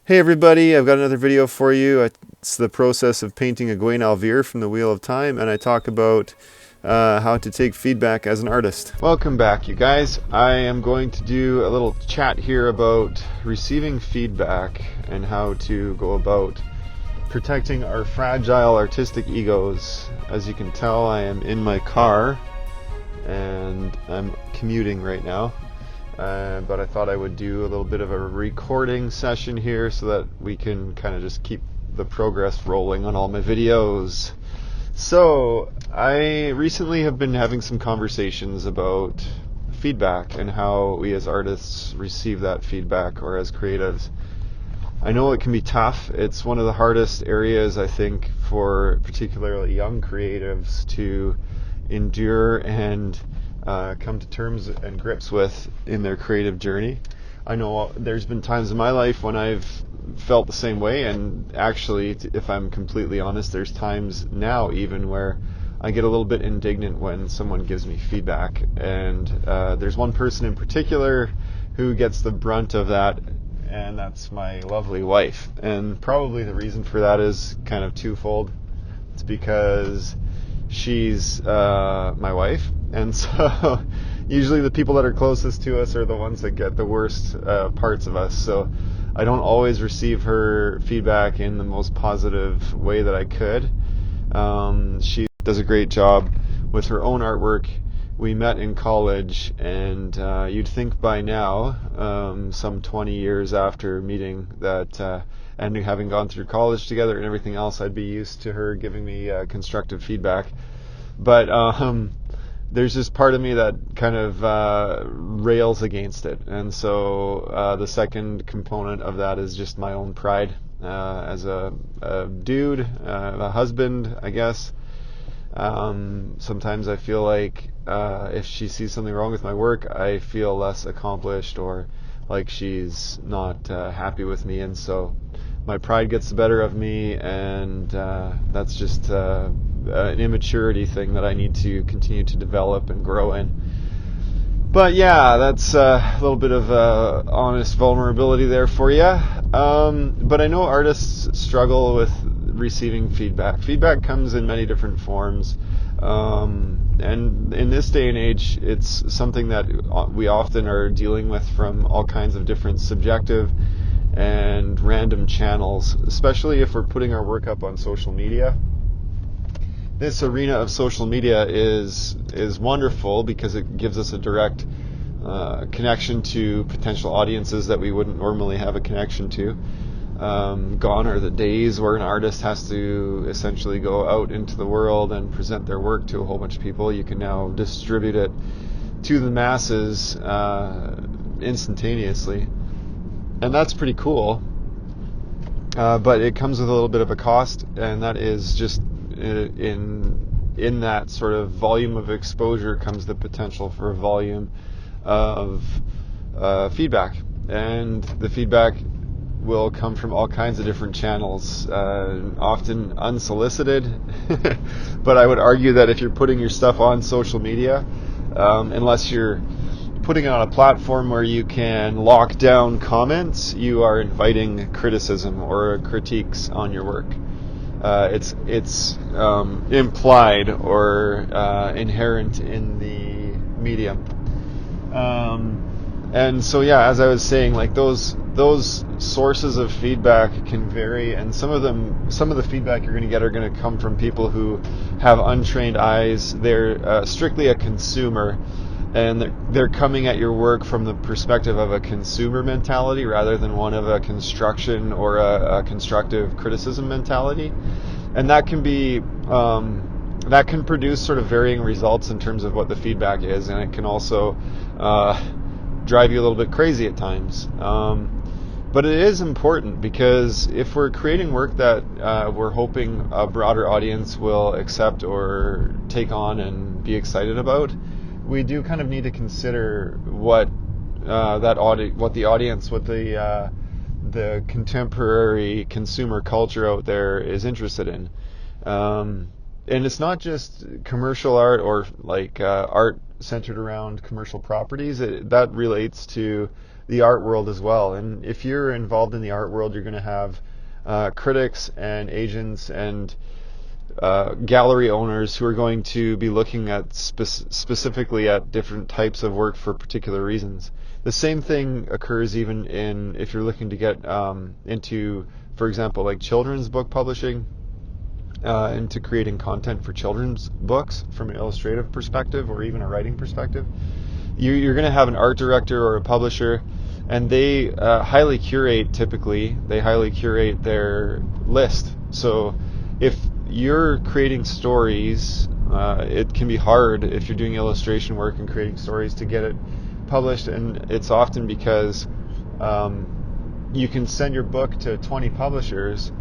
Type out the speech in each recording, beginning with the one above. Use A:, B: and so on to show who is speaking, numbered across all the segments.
A: Hey everybody, I've got another video for you. It's the process of painting Egwene Al'Vere from the Wheel of Time, and I talk about how to take feedback as an artist. Welcome back, you guys. I am going to do a little chat here about receiving feedback and how to go about protecting our fragile artistic egos. As you can tell, I am in my car and I'm commuting right now. But I thought I would do a little bit of a recording session here so that we can kind of just keep the progress rolling on all my videos. So, I recently have been having some conversations about feedback and how we as artists receive that feedback, or as creatives. I know it can be tough. It's one of the hardest areas, I think, for particularly young creatives to endure and come to terms and grips with in their creative journey. I know there's been times in my life when I've felt the same way, and actually, if I'm completely honest, there's times now even where I get a little bit indignant when someone gives me feedback, and there's one person in particular who gets the brunt of that, and that's my lovely wife. And probably the reason for that is kind of twofold. It's because she's my wife, and so usually the people that are closest to us are the ones that get the worst parts of us. So I don't always receive her feedback in the most positive way that I could. She does a great job with her own artwork. We met in college, and you'd think by now, some 20 years after meeting, that and having gone through college together and everything else, I'd be used to her giving me constructive feedback. But there's this part of me that kind of rails against it. And so the second component of that is just my own pride as a dude, a husband, I guess. Sometimes I feel like if she sees something wrong with my work, I feel less accomplished, or like she's not happy with me, and so my pride gets the better of me, and that's just an immaturity thing that I need to continue to develop and grow in. But yeah, that's a little bit of honest vulnerability there for you. But I know artists struggle with receiving feedback. Feedback comes in many different forms. And in this day and age, it's something that we often are dealing with from all kinds of different subjective and random channels, especially if we're putting our work up on social media. This arena of social media is wonderful because it gives us a direct connection to potential audiences that we wouldn't normally have a connection to. Gone are the days where an artist has to essentially go out into the world and present their work to a whole bunch of people. You can now distribute it to the masses instantaneously, and that's pretty cool. But it comes with a little bit of a cost, and that is just in that sort of volume of exposure comes the potential for a volume of feedback, and the feedback will come from all kinds of different channels, often unsolicited. But I would argue that if you're putting your stuff on social media, unless you're putting it on a platform where you can lock down comments, you are inviting criticism or critiques on your work. It's implied or inherent in the medium. And so yeah, as I was saying, like those sources of feedback can vary, and some of the feedback you're going to get are going to come from people who have untrained eyes. They're strictly a consumer, and they're coming at your work from the perspective of a consumer mentality rather than one of a construction or a constructive criticism mentality. And that can be that can produce sort of varying results in terms of what the feedback is, and it can also drive you a little bit crazy at times. But it is important, because if we're creating work that we're hoping a broader audience will accept or take on and be excited about, we do kind of need to consider what the contemporary consumer culture out there is interested in. And it's not just commercial art or like art centered around commercial properties. That relates to the art world as well. And if you're involved in the art world, you're going to have critics and agents and gallery owners who are going to be looking at specifically at different types of work for particular reasons. The same thing occurs even if you're looking to get into, for example, like children's book publishing, into creating content for children's books from an illustrative perspective or even a writing perspective. You're going to have an art director or a publisher, and they highly curate their list. So if you're creating stories, it can be hard if you're doing illustration work and creating stories to get it published, and it's often because you can send your book to 20 publishers,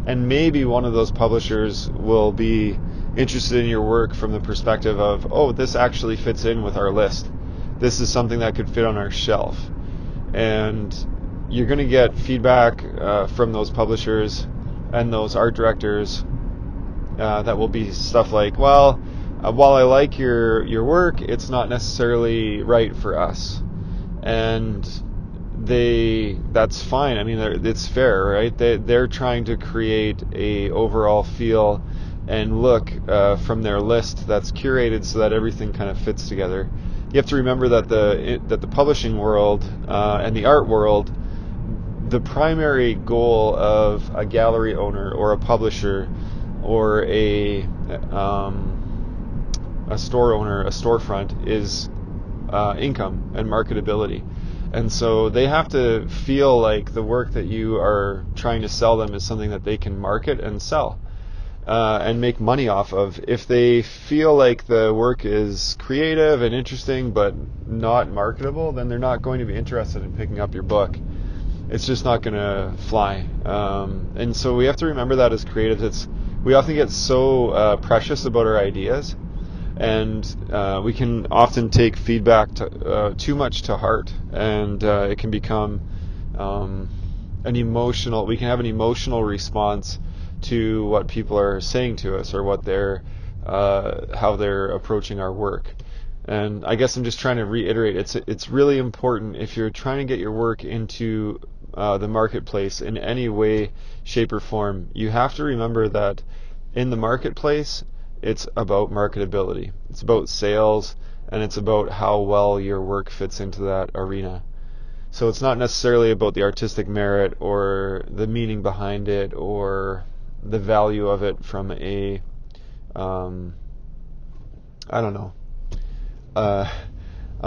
A: and maybe one of those publishers will be interested in your work from the perspective of, oh, this actually fits in with our list. This is something that could fit on our shelf. And you're going to get feedback from those publishers and those art directors that will be stuff like, well, while I like your work, it's not necessarily right for us. And that's fine. I mean, it's fair, right? They're trying to create a overall feel and look from their list that's curated so that everything kind of fits together. You have to remember that the publishing world and the art world, the primary goal of a gallery owner or a publisher or a store owner, a storefront, is income and marketability. And so they have to feel like the work that you are trying to sell them is something that they can market and sell and make money off of. If they feel like the work is creative and interesting but not marketable, then they're not going to be interested in picking up your book. It's just not going to fly. And so we have to remember that as creatives, we often get so precious about our ideas, and we can often take feedback too much to heart, and it can become we can have an emotional response to what people are saying to us or what how they're approaching our work. And I guess I'm just trying to reiterate, it's really important if you're trying to get your work into the marketplace in any way, shape, or form. You have to remember that in the marketplace, it's about marketability. It's about sales, and it's about how well your work fits into that arena. So it's not necessarily about the artistic merit or the meaning behind it or the value of it from a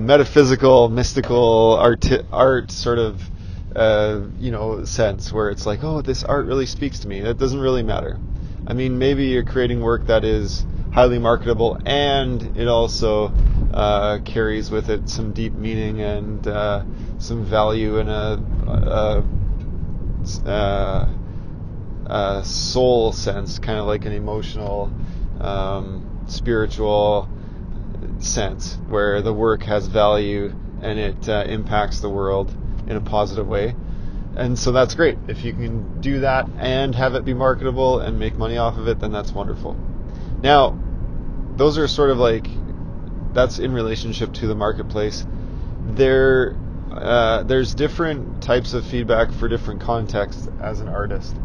A: metaphysical, mystical art sort of sense where it's like, oh, this art really speaks to me. That doesn't really matter. I mean, maybe you're creating work that is highly marketable, and it also carries with it some deep meaning and some value in a soul sense, kind of like an emotional, spiritual sense, where the work has value and it impacts the world in a positive way. And so that's great. If you can do that and have it be marketable and make money off of it, then that's wonderful. Now, those are sort of like, that's in relationship to the marketplace. There's different types of feedback for different contexts as an artist.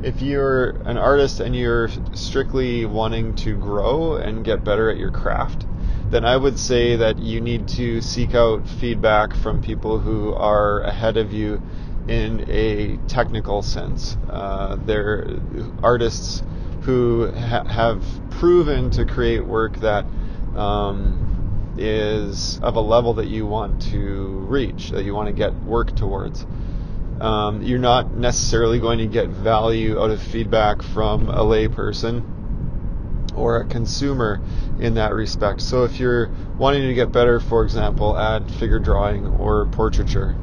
A: If you're an artist and you're strictly wanting to grow and get better at your craft, then I would say that you need to seek out feedback from people who are ahead of you in a technical sense. They're artists who have proven to create work that is of a level that you want to reach, that you want to get work towards. You're not necessarily going to get value out of feedback from a lay person or a consumer in that respect. So if you're wanting to get better, for example, at figure drawing or portraiture,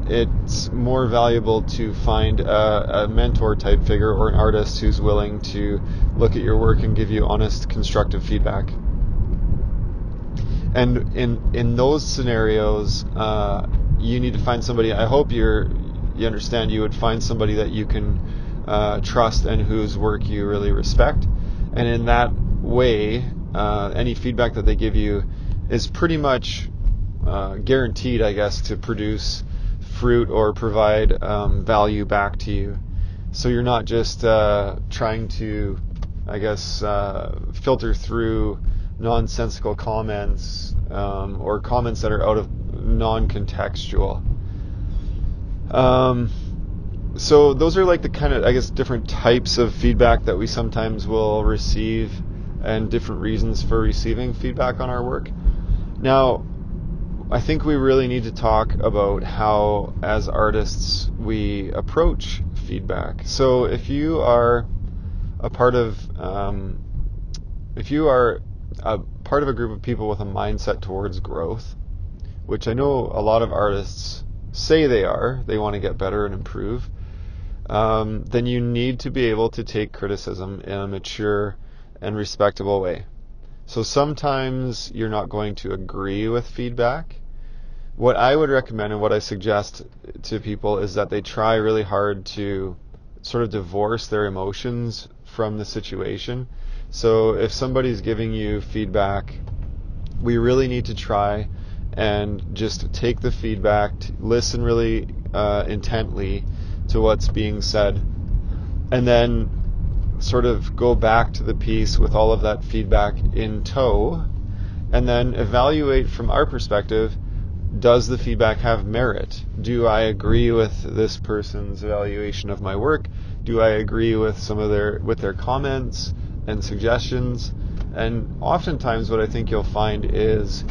A: it's more valuable to find a mentor type figure or an artist who's willing to look at your work and give you honest, constructive feedback. And in those scenarios, you need to find somebody. I hope you understand. You would find somebody that you can trust and whose work you really respect. And in that way, any feedback that they give you is pretty much guaranteed, I guess, to produce fruit or provide value back to you. So you're not just trying to, I guess, filter through nonsensical comments or comments that are out of non-contextual. So those are like the kind of, I guess, different types of feedback that we sometimes will receive and different reasons for receiving feedback on our work. Now, I think we really need to talk about how, as artists, we approach feedback. So if you are a part of a group of people with a mindset towards growth, which I know a lot of artists say they want to get better and improve, then you need to be able to take criticism in a mature and respectable way. So sometimes you're not going to agree with feedback. What I would recommend and what I suggest to people is that they try really hard to sort of divorce their emotions from the situation. So if somebody's giving you feedback, we really need to try and just take the feedback, listen really intently to what's being said, and then sort of go back to the piece with all of that feedback in tow, and then evaluate from our perspective, does the feedback have merit? Do I agree with this person's evaluation of my work? Do I agree with some of their comments and suggestions? And oftentimes what I think you'll find is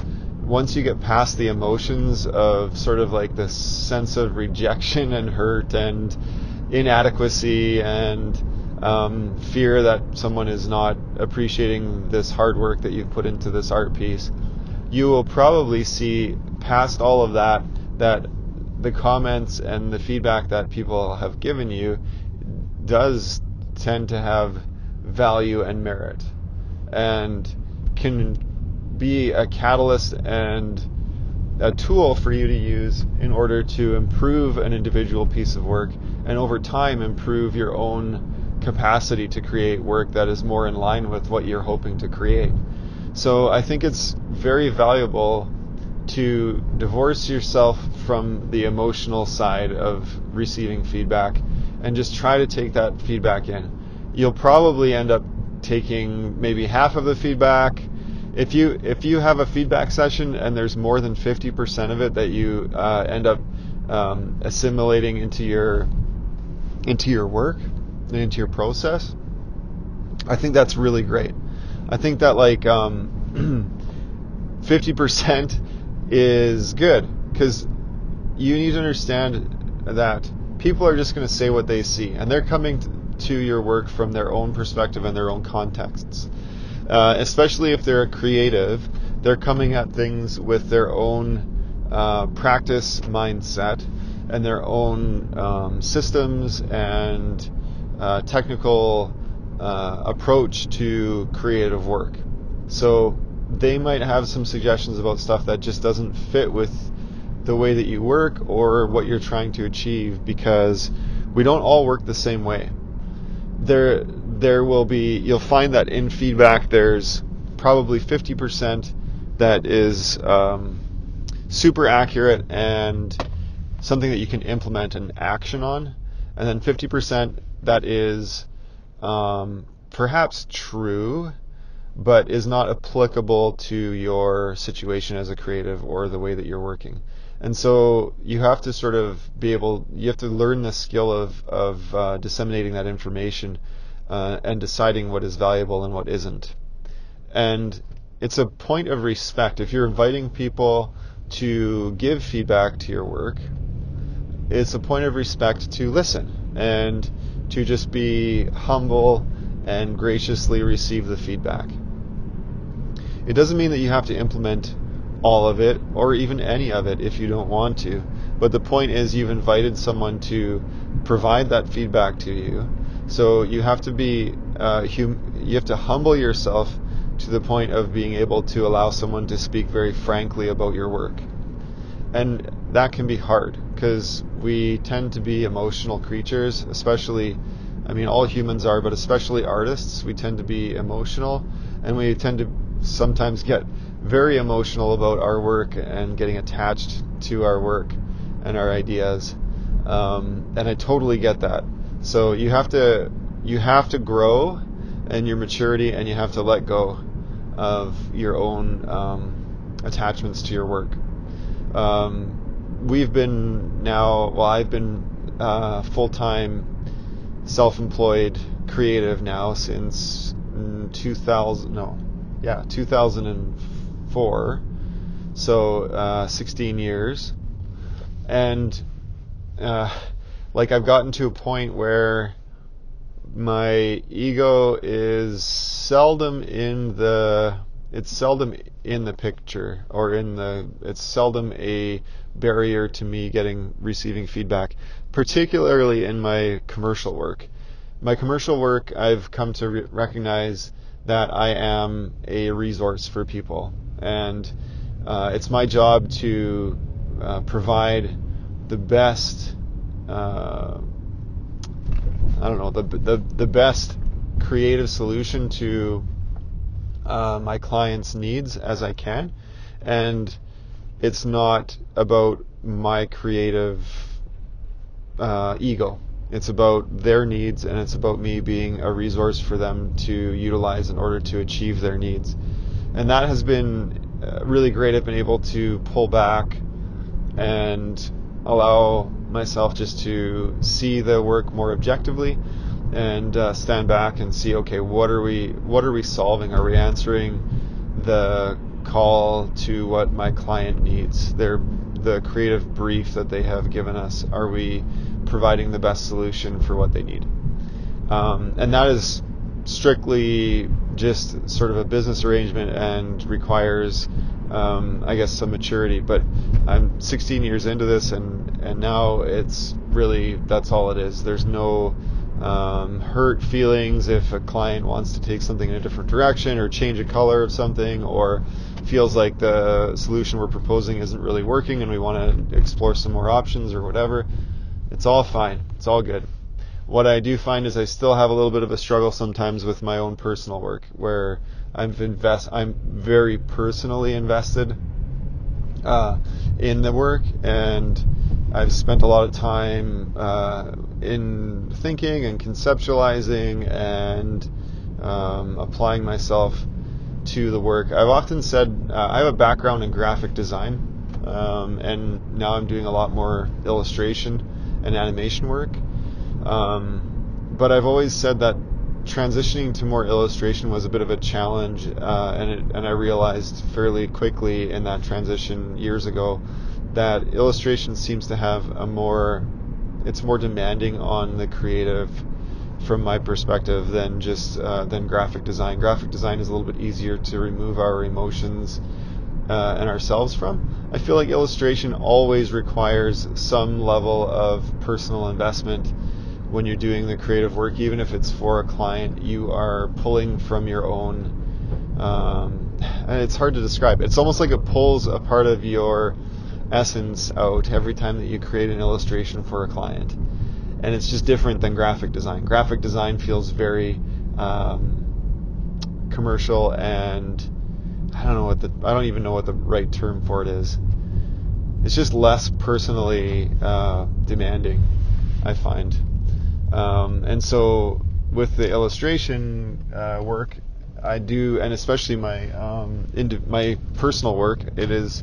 A: once you get past the emotions of sort of like this sense of rejection and hurt and inadequacy and fear that someone is not appreciating this hard work that you've put into this art piece, you will probably see past all of that the comments and the feedback that people have given you does tend to have value and merit and can be a catalyst and a tool for you to use in order to improve an individual piece of work and over time improve your own capacity to create work that is more in line with what you're hoping to create. So I think it's very valuable to divorce yourself from the emotional side of receiving feedback and just try to take that feedback in. You'll probably end up taking maybe half of the feedback. If you have a feedback session and there's more than 50% of it that you end up assimilating into your work and into your process, I think that's really great. I think that like 50% is good, because you need to understand that people are just going to say what they see, and they're coming to your work from their own perspective and their own contexts. Especially if they're a creative, they're coming at things with their own practice mindset and their own systems and technical approach to creative work. So they might have some suggestions about stuff that just doesn't fit with the way that you work or what you're trying to achieve, because we don't all work the same way. You'll find that in feedback there's probably 50% that is super accurate and something that you can implement an action on, and then 50% that is perhaps true but is not applicable to your situation as a creative or the way that you're working. And so you have to sort of you have to learn the skill of disseminating that information and deciding what is valuable and what isn't. And it's a point of respect. If you're inviting people to give feedback to your work, it's a point of respect to listen and to just be humble and graciously receive the feedback. It doesn't mean that you have to implement all of it or even any of it if you don't want to, but the point is you've invited someone to provide that feedback to you. So you have to be you have to humble yourself to the point of being able to allow someone to speak very frankly about your work. And that can be hard because we tend to be emotional creatures, especially, I mean, all humans are, but especially artists. We tend to be emotional, and we tend to sometimes get very emotional about our work and getting attached to our work and our ideas, and I totally get that. So you have to grow in your maturity, and you have to let go of your own attachments to your work. I've been full-time self-employed creative now since 2004, so 16 years, and I've gotten to a point where my ego is seldom in the picture, or it's seldom a barrier to me receiving feedback, particularly in my commercial work. My commercial work, I've come to recognize that I am a resource for people, and it's my job to provide the best the best creative solution to my clients' needs as I can. And it's not about my creative ego. It's about their needs, and it's about me being a resource for them to utilize in order to achieve their needs. And that has been really great. I've been able to pull back and allow myself just to see the work more objectively, and stand back and see, okay, what are we solving? Are we answering the call to what my client needs, the creative brief that they have given us? Are we providing the best solution for what they need? And that is strictly just sort of a business arrangement and requires I guess some maturity. But I'm 16 years into this, and now it's really, that's all it is. There's no hurt feelings if a client wants to take something in a different direction, or change a color of something, or feels like the solution we're proposing isn't really working and we want to explore some more options or whatever. It's all fine. It's all good. What I do find is I still have a little bit of a struggle sometimes with my own personal work, where I'm very personally invested in the work, and I've spent a lot of time in thinking and conceptualizing and applying myself to the work. I've often said I have a background in graphic design, and now I'm doing a lot more illustration and animation work. But I've always said that transitioning to more illustration was a bit of a challenge, and I realized fairly quickly in that transition years ago that illustration seems to have it's more demanding on the creative from my perspective than graphic design. Graphic design is a little bit easier to remove our emotions and ourselves from. I feel like illustration always requires some level of personal investment. When you're doing the creative work, even if it's for a client, you are pulling from your own, and it's hard to describe. It's almost like it pulls a part of your essence out every time that you create an illustration for a client. And it's just different than graphic design. Graphic design feels very commercial, and I don't even know what the right term for it is. It's just less personally demanding, I find. And so with the illustration work I do, and especially my personal work, it is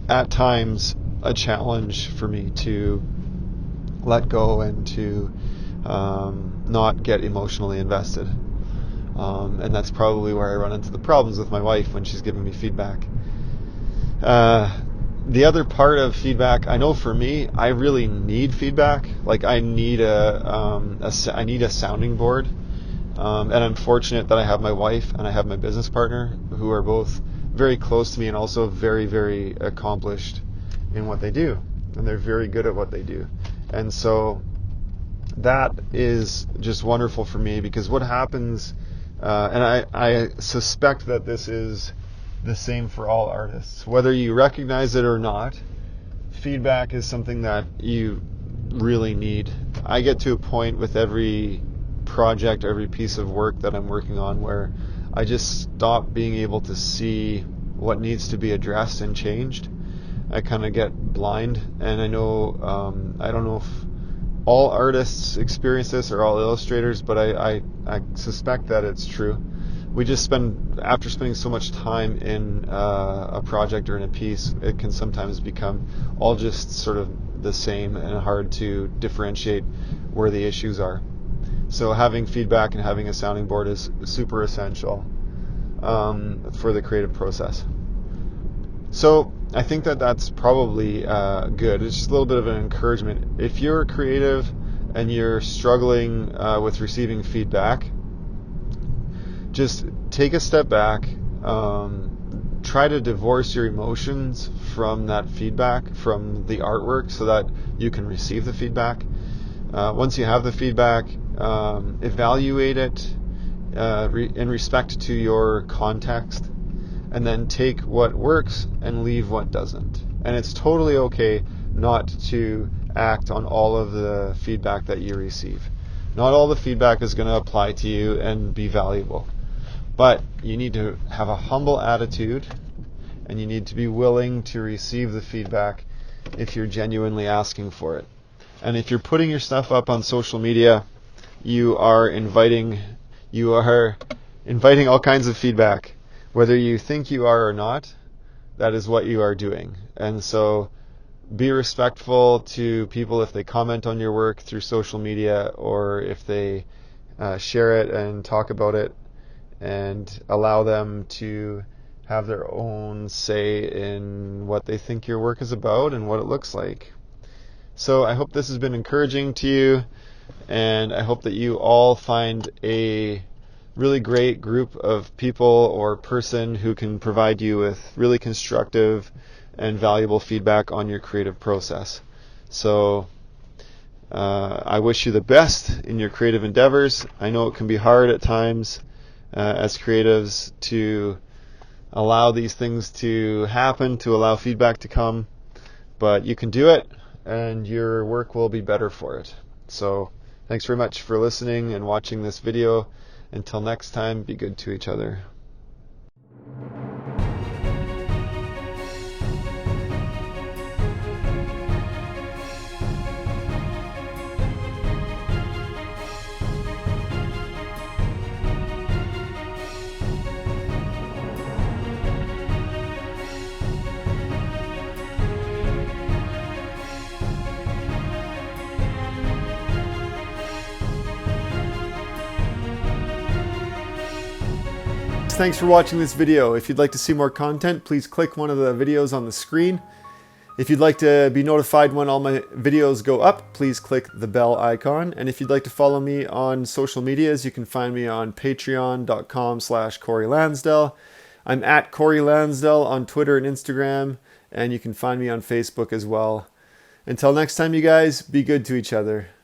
A: at times a challenge for me to let go and to not get emotionally invested. And that's probably where I run into the problems with my wife when she's giving me feedback. The other part of feedback, I know for me, I really need feedback. Like I need a sounding board. And I'm fortunate that I have my wife and I have my business partner, who are both very close to me and also very, very accomplished in what they do. And they're very good at what they do. And so that is just wonderful for me, because what happens, and I suspect that this is the same for all artists, whether you recognize it or not, feedback is something that you really need. I get to a point with every project, every piece of work that I'm working on, where I just stop being able to see what needs to be addressed and changed. I kind of get blind, and I know I don't know if all artists experience this or all illustrators, but I suspect that it's true. We just after spending so much time in a project or in a piece, it can sometimes become all just sort of the same and hard to differentiate where the issues are. So having feedback and having a sounding board is super essential for the creative process. So I think that that's probably good. It's just a little bit of an encouragement. If you're creative and you're struggling with receiving feedback, just take a step back. Try to divorce your emotions from that feedback, from the artwork, so that you can receive the feedback. Once you have the feedback, evaluate it in respect to your context, and then take what works and leave what doesn't. And it's totally okay not to act on all of the feedback that you receive. Not all the feedback is going to apply to you and be valuable. But you need to have a humble attitude, and you need to be willing to receive the feedback if you're genuinely asking for it. And if you're putting your stuff up on social media, you are inviting all kinds of feedback. Whether you think you are or not, that is what you are doing. And so be respectful to people if they comment on your work through social media, or if they share it and talk about it, and allow them to have their own say in what they think your work is about and what it looks like. So I hope this has been encouraging to you, and I hope that you all find a really great group of people or person who can provide you with really constructive and valuable feedback on your creative process. So I wish you the best in your creative endeavors. I know it can be hard at times as creatives to allow these things to happen, to allow feedback to come, but you can do it, and your work will be better for it. So thanks very much for listening and watching this video. Until next time, be good to each other. Thanks for watching this video. If you'd like to see more content, please click one of the videos on the screen. If you'd like to be notified when all my videos go up, please click the bell icon. And if you'd like to follow me on social medias, you can find me on patreon.com/Corey Lansdell. I'm at Corey Lansdell on Twitter and Instagram, and you can find me on Facebook as well. Until next time, you guys, be good to each other.